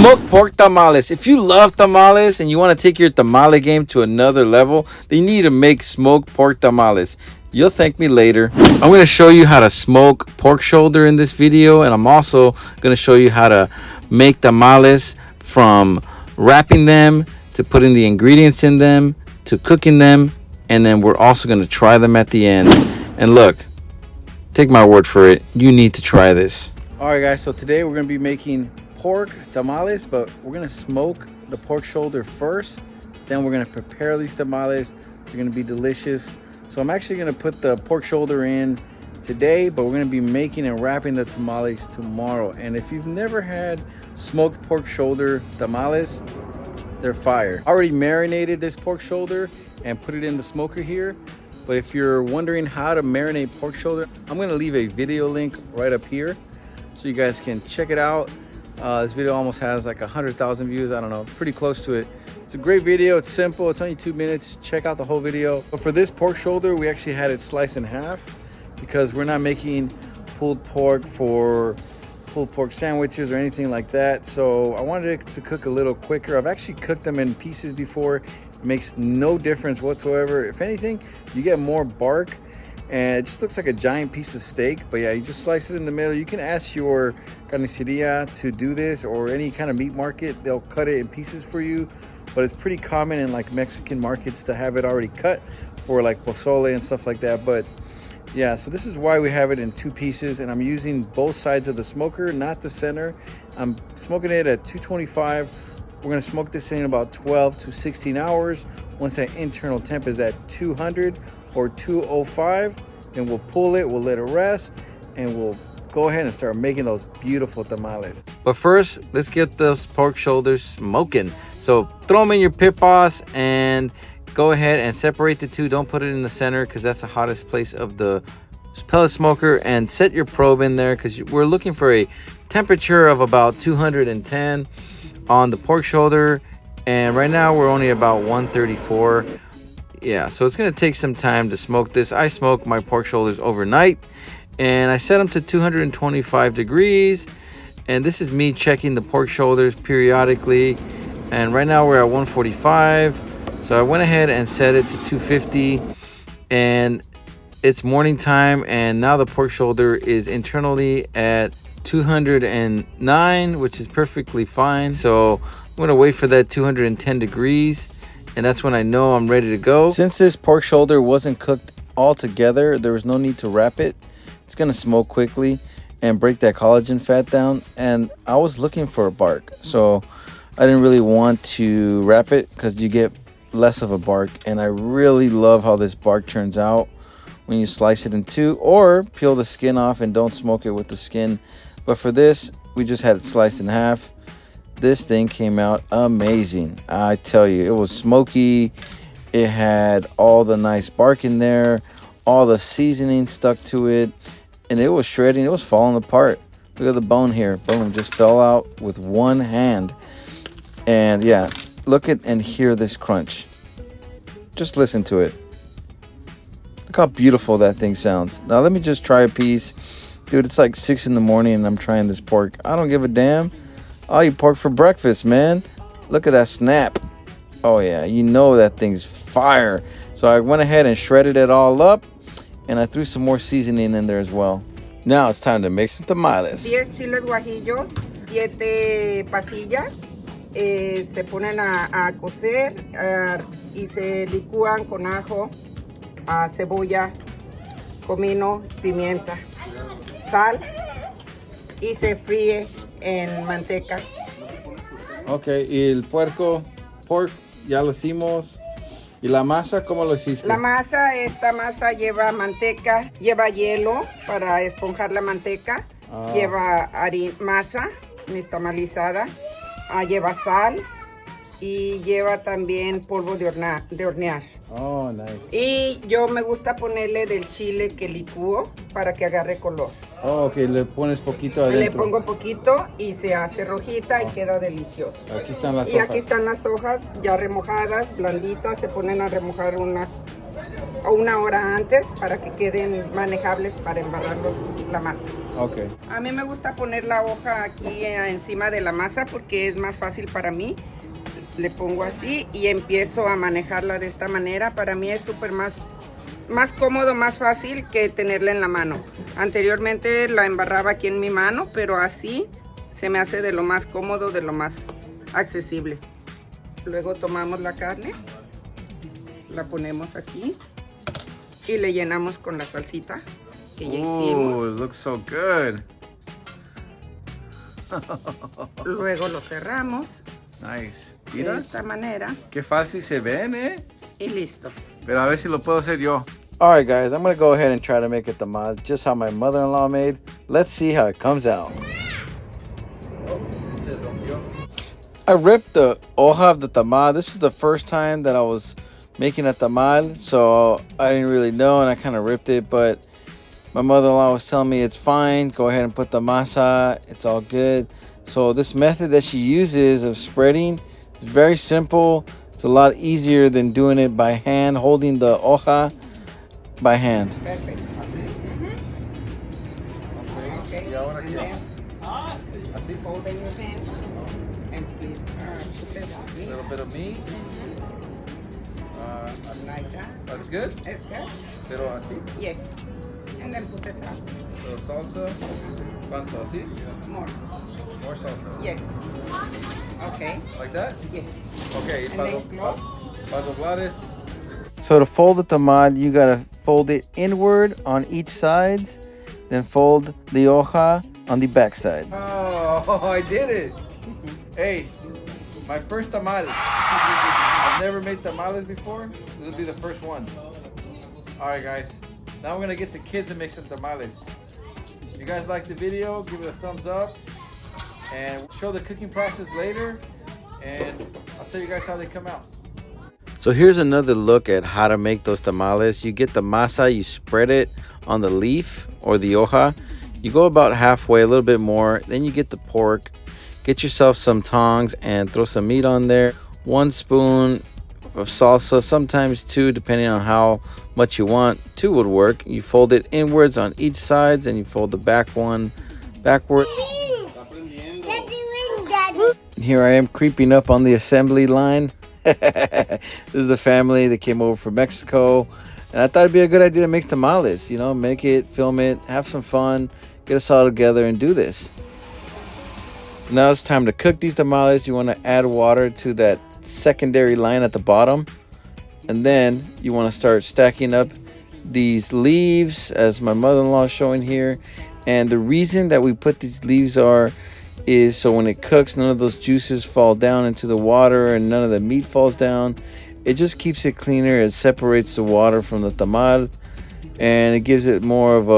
Smoked pork tamales. If you love tamales and you want to take your tamale game to another level, then you need to make smoked pork tamales. You'll thank me later. I'm going to show you how to smoke pork shoulder in this video, and I'm also going to show you how to make tamales from wrapping them to putting the ingredients in them to cooking them, and then we're also going to try them at the end. And look, take my word for it, you need to try this. All right guys, so today we're going to be making pork tamales, but we're going to smoke the pork shoulder first, then we're going to prepare these tamales. They're going to be delicious. So I'm actually going to put the pork shoulder in today, but we're going to be making and wrapping the tamales tomorrow. And if you've never had smoked pork shoulder tamales, they're fire. I already marinated this pork shoulder and put it in the smoker here. But if you're wondering how to marinate pork shoulder, I'm going to leave a video link right up here so you guys can check it out. This video almost has like 100,000 views. I don't know, pretty close to it. It's a great video. It's simple. It's only 2 minutes. Check out the whole video. But for this pork shoulder, we actually had it sliced in half because we're not making pulled pork for pulled pork sandwiches or anything like that. So I wanted it to cook a little quicker. I've actually cooked them in pieces before. It makes no difference whatsoever. If anything, you get more bark and it just looks like a giant piece of steak. But yeah, you just slice it in the middle. You can ask your carniceria to do this or any kind of meat market. They'll cut it in pieces for you. But it's pretty common in like Mexican markets to have it already cut for like pozole and stuff like that. But yeah, so this is why we have it in 2 pieces, and I'm using both sides of the smoker, not the center. I'm smoking it at 225. We're gonna smoke this in about 12 to 16 hours. Once that internal temp is at 200 or 205, then we'll pull it, we'll let it rest, and we'll go ahead and start making those beautiful tamales. But first, let's get those pork shoulders smoking. So throw them in your pit boss and go ahead and separate the two. Don't put it in the center because that's the hottest place of the pellet smoker, and set your probe in there because we're looking for a temperature of about 210 on the pork shoulder, and right now we're only about 134. Yeah, so it's going to take some time to smoke this. I smoke my pork shoulders overnight and I set them to 225 degrees, and this is me checking the pork shoulders periodically, and right now we're at 145. So I went ahead and set it to 250, and it's morning time, and now the pork shoulder is internally at 209, which is perfectly fine. So I'm gonna wait for that 210 degrees, and that's when I know I'm ready to go. Since this pork shoulder wasn't cooked all together, there was no need to wrap it. It's gonna smoke quickly and break that collagen fat down, and I was looking for a bark, so I didn't really want to wrap it because you get less of a bark, and I really love how this bark turns out when you slice it in 2 or peel the skin off and don't smoke it with the skin. But for this, we just had it sliced in half. This thing came out amazing. I tell you, it was smoky. It had all the nice bark in there, all the seasoning stuck to it, and it was shredding. It was falling apart. Look at the bone here. Boom, just fell out with one hand. And yeah, look at and hear this crunch. Just listen to it. Look how beautiful that thing sounds. Now let me just try a piece. Dude, it's like 6 in the morning and I'm trying this pork. I don't give a damn. I'll eat pork for breakfast, man. Look at that snap. Oh yeah, you know that thing's fire. So I went ahead and shredded it all up, and I threw some more seasoning in there as well. Now it's time to make some tamales. 10 chiles guajillos, 7 pasillas. Se ponen a cocer y se licúan con ajo, cebolla, comino, pimienta, sal, y se fríe en manteca. Ok, y el pork ya lo hicimos. ¿Y la masa cómo lo hiciste? La masa, esta masa lleva manteca, lleva hielo para esponjar la manteca, lleva masa nixtamalizada, lleva sal y lleva también polvo de hornear. Oh, nice. Y yo me gusta ponerle del chile que licúo para que agarre color. Oh, ok, le pones poquito adentro. Le pongo poquito y se hace rojita y queda delicioso. Aquí están las hojas. Y aquí están las hojas ya remojadas, blanditas. Se ponen a remojar una hora antes para que queden manejables para embarrarlos la masa. Okay. A mí me gusta poner la hoja aquí encima de la masa porque es más fácil para mí. Le pongo así y empiezo a manejarla de esta manera. Para mí es súper más cómodo, más fácil que tenerla en la mano. Anteriormente la embarraba aquí en mi mano, pero así se me hace de lo más cómodo, de lo más accesible. Luego tomamos la carne, la ponemos aquí y le llenamos con la salsita que ya hicimos. Oh, it looks so good. Luego lo cerramos Nice. de Mira, esta manera qué fácil se ven, y listo. Pero a ver si lo puedo hacer yo. All right, guys, I'm going to go ahead and try to make a tamal just how my mother-in-law made. Let's see how it comes out. I ripped the hoja of the tamal. This is the first time that I was making a tamal, so I didn't really know, and I kind of ripped it, but my mother-in-law was telling me it's fine. Go ahead and put the masa. It's all good. So this method that she uses of spreading is very simple. It's a lot easier than doing it by hand, holding the hoja by hand. Perfect. Okay. And then así fold in your hand and flip. Put it A little bit of meat. like that. That's good. It's good? Pero así. Yes. And then put the sauce. Little salsa. ¿Cuánto así? More. More salsa. Yes. Okay. Like that? Yes. Okay. And then close. Para doblar es. So to fold the tamal, you gotta fold it inward on each sides, then fold the hoja on the back side. Oh, I did it! Hey, my first tamal. I've never made tamales before. This will be the first one. All right, guys. Now we're gonna get the kids to make some tamales. If you guys like the video, give it a thumbs up, and show the cooking process later. And I'll tell you guys how they come out. So here's another look at how to make those tamales. You get the masa, you spread it on the leaf or the hoja. You go about halfway, a little bit more. Then you get the pork. Get yourself some tongs and throw some meat on there. 1 spoon of salsa, sometimes 2, depending on how much you want. 2 would work. You fold it inwards on each side, and you fold the back one backward. And here I am creeping up on the assembly line. This is the family that came over from Mexico, and I thought it'd be a good idea to make tamales. You know, make it, film it, have some fun, get us all together and do this. Now it's time to cook these tamales. You want to add water to that secondary line at the bottom, and then you want to start stacking up these leaves as my mother-in-law is showing here. And the reason that we put these leaves is so when it cooks, none of those juices fall down into the water and none of the meat falls down. It just keeps it cleaner. It separates the water from the tamal, and it gives it more of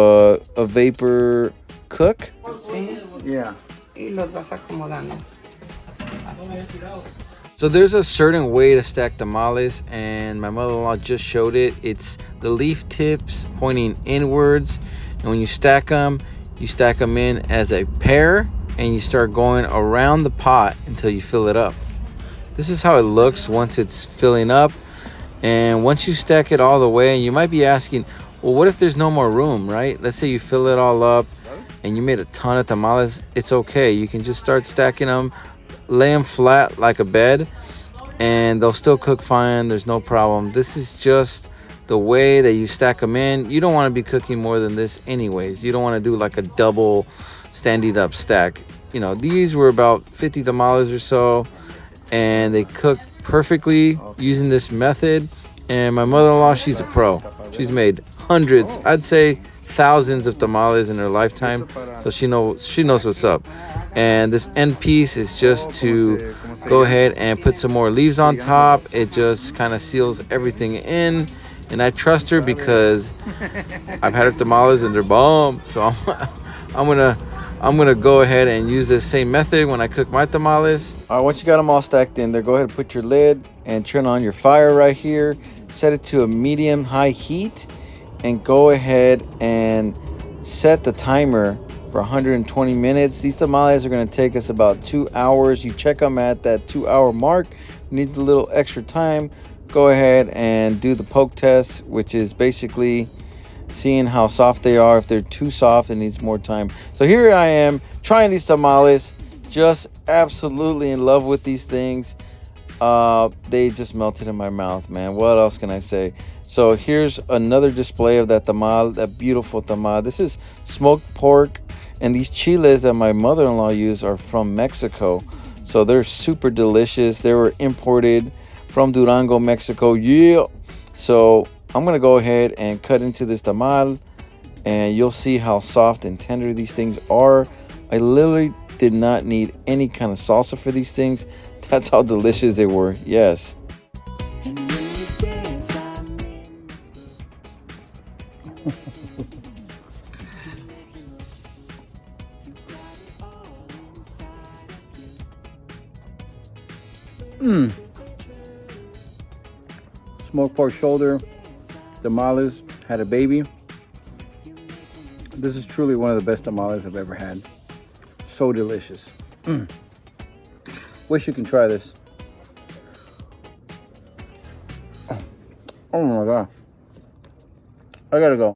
a vapor cook. Sí. Yeah. Y los vas acomodando. So there's a certain way to stack tamales, and my mother-in-law just showed it. It's the leaf tips pointing inwards, and when you stack them in as a pair, and you start going around the pot until you fill it up. This is how it looks once it's filling up. And once you stack it all the way, and you might be asking, well, what if there's no more room, right? Let's say you fill it all up and you made a ton of tamales. It's okay. You can just start stacking them, lay them flat like a bed, and they'll still cook fine. There's no problem. This is just the way that you stack them in. You don't want to be cooking more than this anyways. You don't want to do like a double standing up stack. You know, these were about 50 tamales or so, and they cooked perfectly using this method. And my mother-in-law, she's a pro. She's made hundreds, I'd say thousands of tamales in her lifetime, so she knows what's up. And this end piece is just to go ahead and put some more leaves on top. It just kind of seals everything in, and I trust her because I've had her tamales and they're bomb. So I'm gonna go ahead and use this same method when I cook my tamales. All right, once you got them all stacked in there, go ahead and put your lid and turn on your fire right here. Set it to a medium-high heat, and go ahead and set the timer for 120 minutes. These tamales are gonna take us about 2 hours. You check them at that 2-hour mark. Needs a little extra time, go ahead and do the poke test, which is basically seeing how soft they are. If they're too soft, it needs more time. So here I am trying these tamales, just absolutely in love with these things. They just melted in my mouth, man. What else can I say? So here's another display of that tamal, that beautiful tamal. This is smoked pork, and these chiles that my mother-in-law used are from Mexico. So they're super delicious. They were imported from Durango, Mexico. Yeah. So I'm gonna go ahead and cut into this tamal, and you'll see how soft and tender these things are. I literally did not need any kind of salsa for these things. That's how delicious they were. Yes. Smoked pork shoulder, tamales, had a baby. This is truly one of the best tamales I've ever had. So delicious. Wish you can try this. Oh my God. I gotta go.